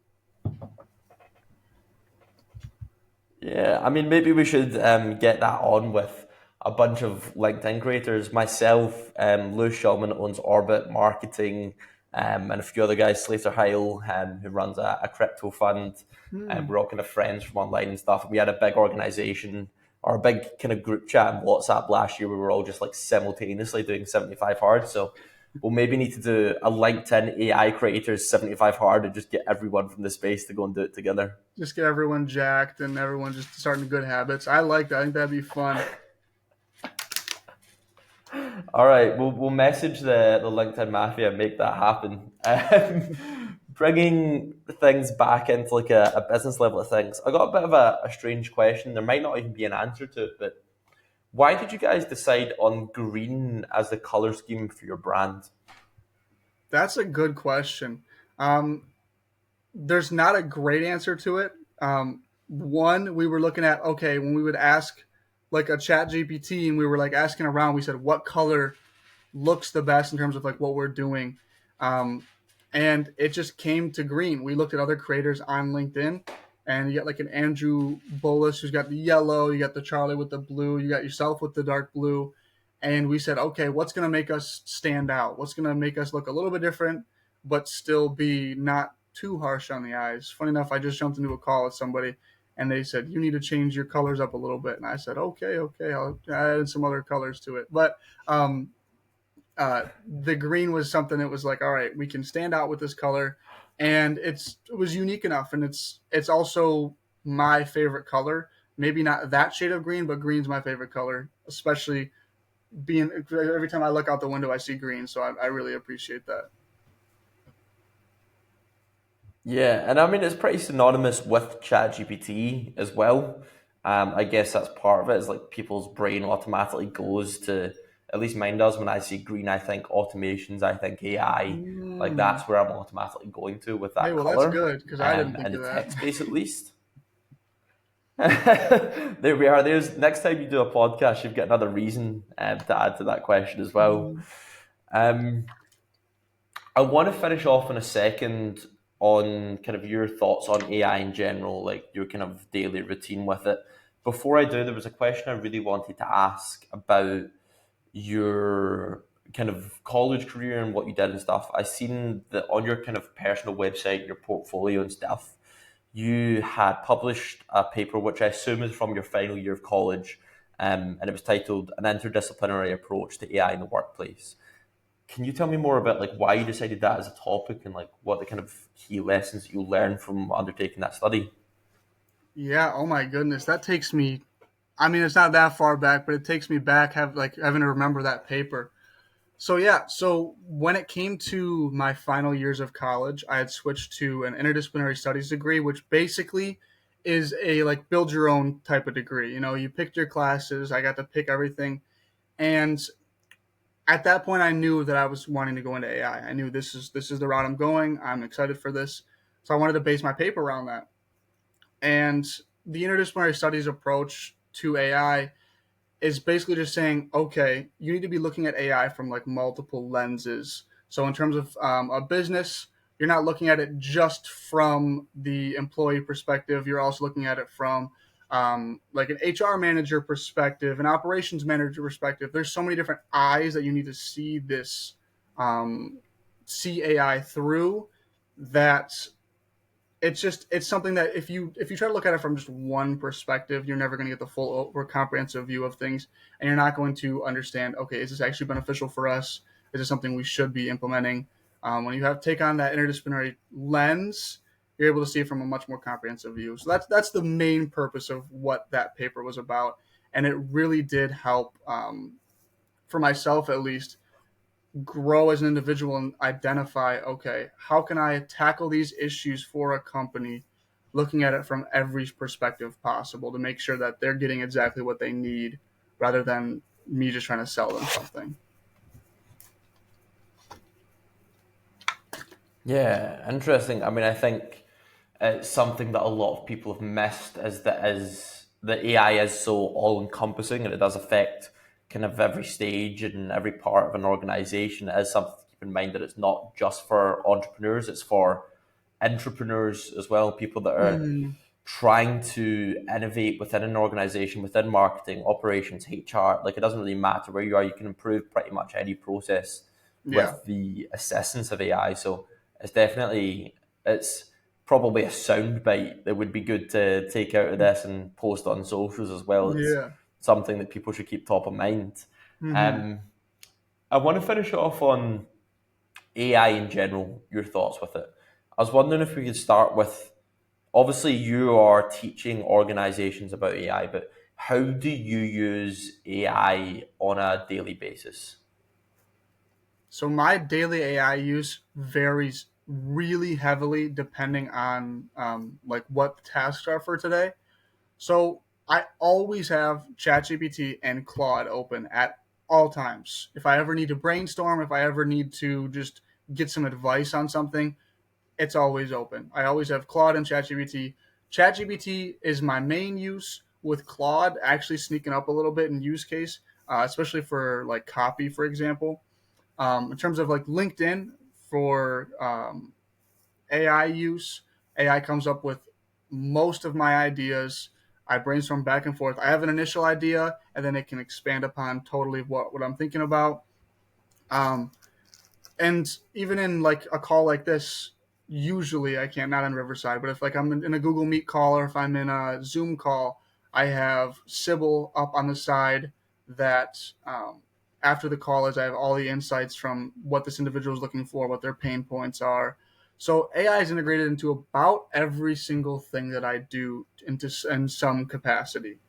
Yeah, I mean, maybe we should get that on with a bunch of LinkedIn creators. Myself, Lou Shulman owns Orbit Marketing, and a few other guys, Slater Heil, who runs a crypto fund. And Hmm. we're all kind of friends from online and stuff. We had a big organization or a big kind of group chat in WhatsApp last year. We were all just like simultaneously doing 75 hard. So we'll maybe need to do a LinkedIn AI creators 75 hard and just get everyone from the space to go and do it together. Just get everyone jacked and everyone just starting good habits. I like that. I think that'd be fun. All right, we'll message the LinkedIn mafia and make that happen. Bringing things back into like a business level of things, I got a bit of a strange question. There might not even be an answer to it, but why did you guys decide on green as the color scheme for your brand? That's a good question. Um, there's not a great answer to it. One, we were looking at okay when we would ask like a chat GPT and we were like asking around. We said what color looks the best in terms of like what we're doing. Um, and it just came to green. We looked at other creators on LinkedIn, and you got like an Andrew Bolus who's got the yellow, you got the Charlie with the blue, you got yourself with the dark blue, and we said, okay, what's going to make us stand out? What's going to make us look a little bit different, but still be not too harsh on the eyes? Funny enough, I just jumped into a call with somebody, and they said you need to change your colors up a little bit, and I said, okay, okay, I'll add some other colors to it, but the green was something that was like, all right, we can stand out with this color, and it was unique enough, and it's also my favorite color. Maybe not that shade of green, but green's my favorite color, especially being every time I look out the window, I see green, so I really appreciate that. Yeah, and I mean it's pretty synonymous with ChatGPT as well. I guess that's part of it. Is like people's brain automatically goes to, at least mine does. When I see green, I think automations, I think AI. Like Mm. that's where I'm automatically going to with Hey, that well, that's color, good because I didn't in think the of that. tech space at least. There we are. There's next time you do a podcast, you've got another reason to add to that question as well. Mm. Um, I want to finish off in a second on kind of your thoughts on AI in general, like your kind of daily routine with it. Before I do, there was a question I really wanted to ask about your kind of college career and what you did and stuff. I seen that on your kind of personal website, your portfolio and stuff, you had published a paper which I assume is from your final year of college, and it was titled "An Interdisciplinary Approach to AI in the Workplace." Can you tell me more about like why you decided that as a topic and like what the kind of key lessons that you learned from undertaking that study? Yeah. Oh my goodness, that takes me. I mean, it's not that far back, but it takes me back have like having to remember that paper. So yeah, so when it came to my final years of college, I had switched to an interdisciplinary studies degree, which basically is a like build your own type of degree. You know, you picked your classes, I got to pick everything, and at that point I knew that I was wanting to go into AI. I knew this is the route I'm going. I'm excited for this. So I wanted to base my paper around that. And the interdisciplinary studies approach to AI is basically just saying, okay, you need to be looking at AI from like multiple lenses. So in terms of a business, you're not looking at it just from the employee perspective. You're also looking at it from like an HR manager perspective, an operations manager perspective. There's so many different eyes that you need to see this um, see AI through that it's something that if you try to look at it from just one perspective, you're never going to get the full or comprehensive view of things, and you're not going to understand. Okay, is this actually beneficial for us? Is this something we should be implementing? When you have take on that interdisciplinary lens, you're able to see it from a much more comprehensive view. So that's the main purpose of what that paper was about, and it really did help, for myself at least, grow as an individual and identify, okay, how can I tackle these issues for a company, looking at it from every perspective possible to make sure that they're getting exactly what they need rather than me just trying to sell them something. Yeah, interesting. I mean, I think it's something that a lot of people have missed is that AI is so all encompassing and it does affect kind of every stage and every part of an organization. It is something to keep in mind that it's not just for entrepreneurs, it's for entrepreneurs as well, people that are Mm-hmm. trying to innovate within an organization, within marketing, operations, HR. Like it doesn't really matter where you are, you can improve pretty much any process Yeah. with the assistance of AI. So it's probably a sound bite that would be good to take out of this and post on socials as well. It's Yeah. something that people should keep top of mind. Mm-hmm. Um, I want to finish off on AI in general, your thoughts with it. I was wondering if we could start with, obviously you are teaching organizations about AI, but how do you use AI on a daily basis? So my daily AI use varies really heavily depending on, like what the tasks are for today. So I always have ChatGPT and Claude open at all times. If I ever need to brainstorm, if I ever need to just get some advice on something, it's always open. I always have Claude and ChatGPT. ChatGPT is my main use, with Claude actually sneaking up a little bit in use case, especially for like copy, for example. In terms of like LinkedIn for AI use, AI comes up with most of my ideas. I brainstorm back and forth. I have an initial idea, and then it can expand upon totally what I'm thinking about. Um, and even in like a call like this, usually I can't, not on Riverside, but if like I'm in a Google Meet call or if I'm in a Zoom call, I have Sybil up on the side that, after the call is I have all the insights from what this individual is looking for, what their pain points are. So AI is integrated into about every single thing that I do into in some capacity.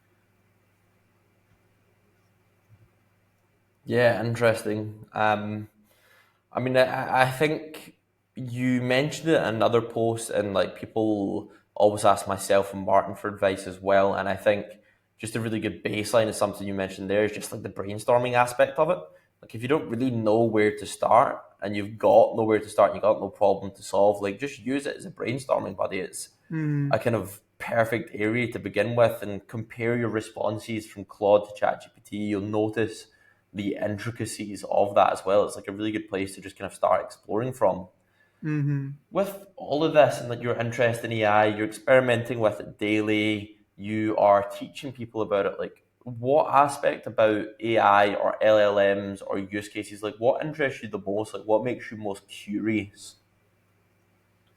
Yeah, interesting. I mean, I think you mentioned it in another post, and like people always ask myself and Martin for advice as well. And I think just a really good baseline is something you mentioned there is just like the brainstorming aspect of it. Like if you don't really know where to start and you've got nowhere to start, and you've got no problem to solve, like just use it as a brainstorming buddy. It's Mm, a kind of perfect area to begin with and compare your responses from Claude to ChatGPT. You'll notice the intricacies of that as well. It's like a really good place to just kind of start exploring from. mm-hmm. With all of this and like your interest in AI, you're experimenting with it daily, you are teaching people about it. Like, what aspect about AI or LLMs or use cases, like what interests you the most? Like, what makes you most curious?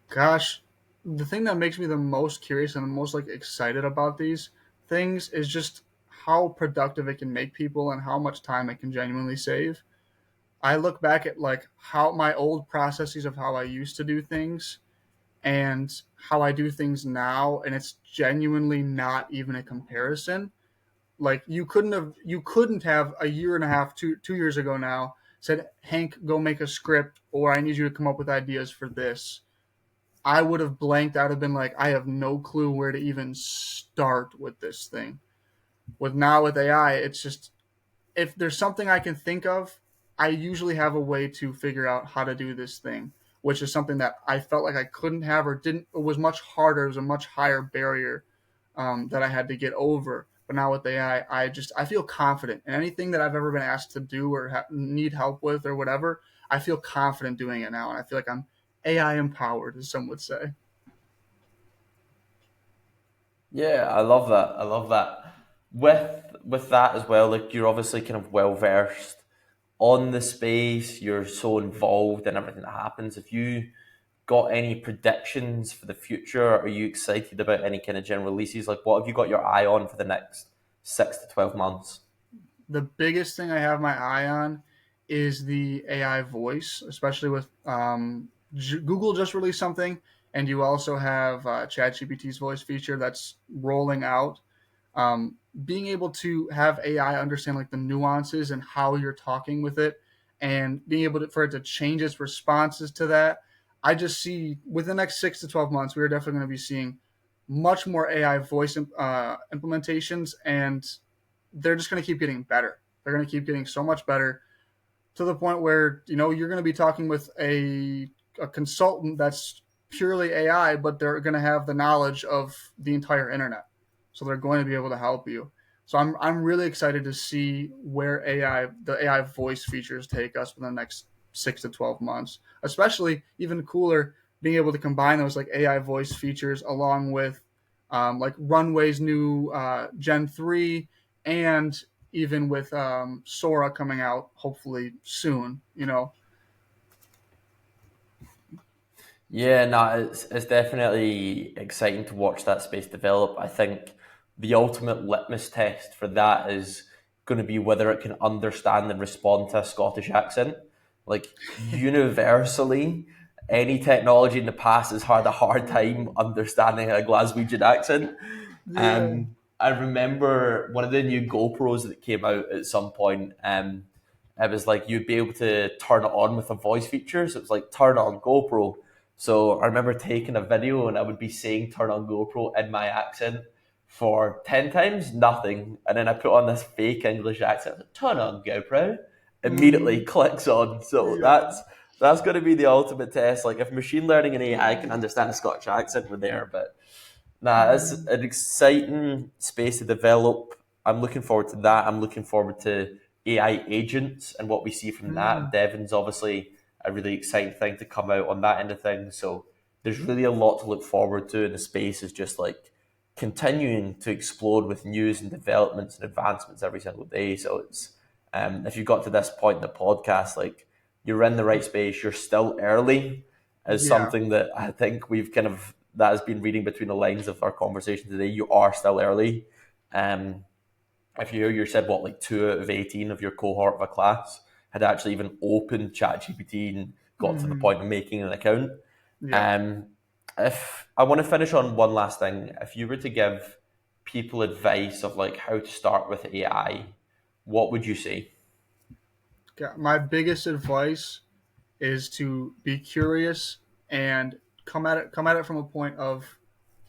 Gosh, the thing that makes me the most curious and the most like excited about these things is just how productive it can make people and how much time it can genuinely save. I look back at like how my old processes of how I used to do things and how I do things now, and it's genuinely not even a comparison. Like you couldn't have a year and a half, 2 years ago now, said, Hank, go make a script, or I need you to come up with ideas for this. I would have blanked. I would have been like, I have no clue where to even start with this thing. With AI, it's just, if there's something I can think of, I usually have a way to figure out how to do this thing, which is something that I felt like I couldn't have or didn't. It was much harder. It was a much higher barrier, that I had to get over. But now with AI, I feel confident in anything that I've ever been asked to do or need help with or whatever. I feel confident doing it now, and I feel like I'm AI empowered, as some would say. Yeah, I love that. I love that. With that as well, like you're obviously kind of well versed on the space. You're so involved in everything that happens. If you got any predictions for the future? Are you excited about any kind of general releases? Like, what have you got your eye on for the next 6 to 12 months? The biggest thing I have my eye on is the AI voice, especially with Google just released something, and you also have ChatGPT's voice feature that's rolling out. Being able to have AI understand like the nuances and how you're talking with it, and being able to, for it to change its responses to that, I just see within the next 6 to 12 months, we are definitely going to be seeing much more AI voice implementations, and they're just going to keep getting better. They're going to keep getting so much better to the point where you're going to be talking with a consultant that's purely AI, but they're going to have the knowledge of the entire internet, so they're going to be able to help you. So I'm really excited to see where the AI voice features take us for the next 6 to 12 months. Especially even cooler, being able to combine those like AI voice features along with like Runway's new Gen 3, and even with Sora coming out hopefully soon. Yeah, no, it's definitely exciting to watch that space develop. I think the ultimate litmus test for that is going to be whether it can understand and respond to a Scottish accent. Like universally, any technology in the past has had a hard time understanding a Glaswegian accent. Yeah. I remember one of the new GoPros that came out at some point. It was like you'd be able to turn it on with a voice feature. So it was like turn on GoPro. So I remember taking a video and I would be saying turn on GoPro in my accent for 10 times, nothing. And then I put on this fake English accent, like, turn on GoPro, immediately Mm-hmm. clicks on. So Yeah. that's going to be the ultimate test. Like if machine learning and AI can understand a Scottish accent, we're there. But nah, it's Mm-hmm. an exciting space to develop. I'm looking forward to that. I'm looking forward to AI agents and what we see from that. Mm. Devon's obviously a really exciting thing to come out on that end of things. So there's really a lot to look forward to, and the space is just like continuing to explode with news and developments and advancements every single day. So it's if you got to this point in the podcast, like you're in the right space, you're still early, is Yeah. something that I think we've kind of that has been reading between the lines of our conversation today. You are still early. Um, if you said what like 2 out of 18 of your cohort of a class had actually even opened ChatGPT and got to the Mm-hmm. point of making an account. Yeah. Um, if I want to finish on one last thing, if you were to give people advice of like how to start with AI, what would you say? My biggest advice is to be curious and come at it from a point of,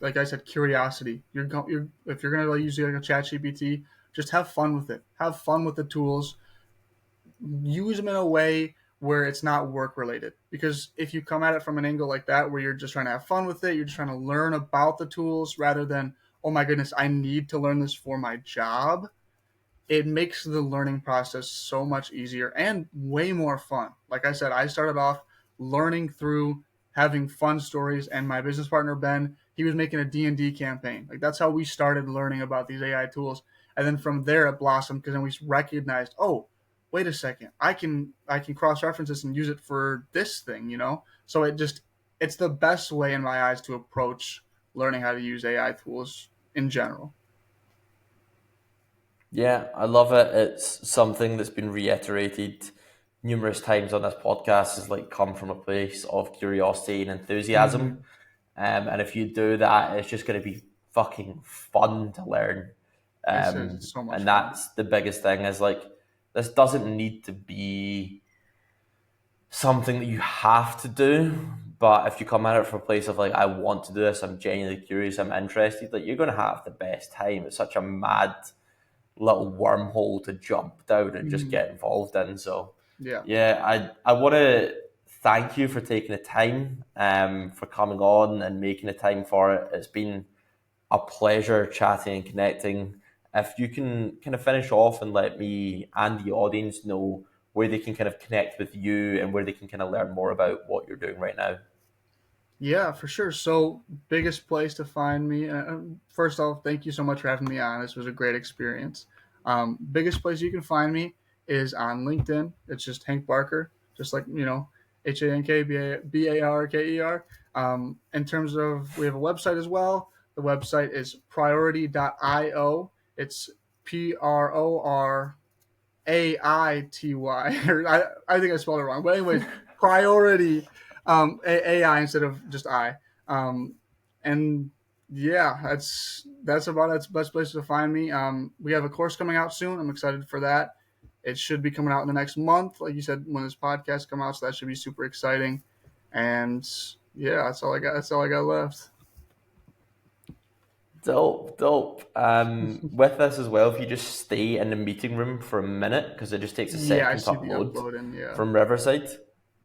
like I said, curiosity. If you're gonna use like a chat GPT, just have fun with it. Have fun with the tools. Use them in a way where it's not work related. Because if you come at it from an angle like that, where you're just trying to have fun with it, you're just trying to learn about the tools rather than, oh my goodness, I need to learn this for my job, it makes the learning process so much easier and way more fun. Like I said, I started off learning through having fun stories, and my business partner Ben, he was making a D&D campaign. Like that's how we started learning about these AI tools. And then from there it blossomed because then we recognized, oh, wait a second, I can cross reference this and use it for this thing. So it's the best way in my eyes to approach learning how to use AI tools in general. Yeah, I love it. It's something that's been reiterated numerous times on this podcast is like come from a place of curiosity and enthusiasm. Mm-hmm. And if you do that, it's just going to be fucking fun to learn. It's so much And fun. that's the biggest thing is like, this doesn't need to be something that you have to do. But if you come at it from a place of like, I want to do this, I'm genuinely curious, I'm interested, like you're going to have the best time. It's such a mad little wormhole to jump down and just Mm-hmm. get involved in. So, Yeah. yeah, I want to thank you for taking the time, for coming on and making the time for it. It's been a pleasure chatting and connecting. If you can kind of finish off and let me and the audience know where they can kind of connect with you and where they can kind of learn more about what you're doing right now. Yeah, for sure. So, biggest place to find me. First off, thank you so much for having me on. This was a great experience. Biggest place you can find me is on LinkedIn. It's just Hank Barker. Just like. HANKBARKER. In terms of, we have a website as well. The website is priority.io. It's PRORAITY. I think I spelled it wrong. But anyways, priority, AI instead of just I. And yeah, that's about its best place to find me. We have a course coming out soon. I'm excited for that. It should be coming out in the next month, like you said, when this podcast come out. So that should be super exciting. And yeah, that's all I got. That's all I got left. Dope, dope. With this as well, if you just stay in the meeting room for a minute, because it just takes a Yeah, I second to see the upload uploading. Yeah. from Riverside.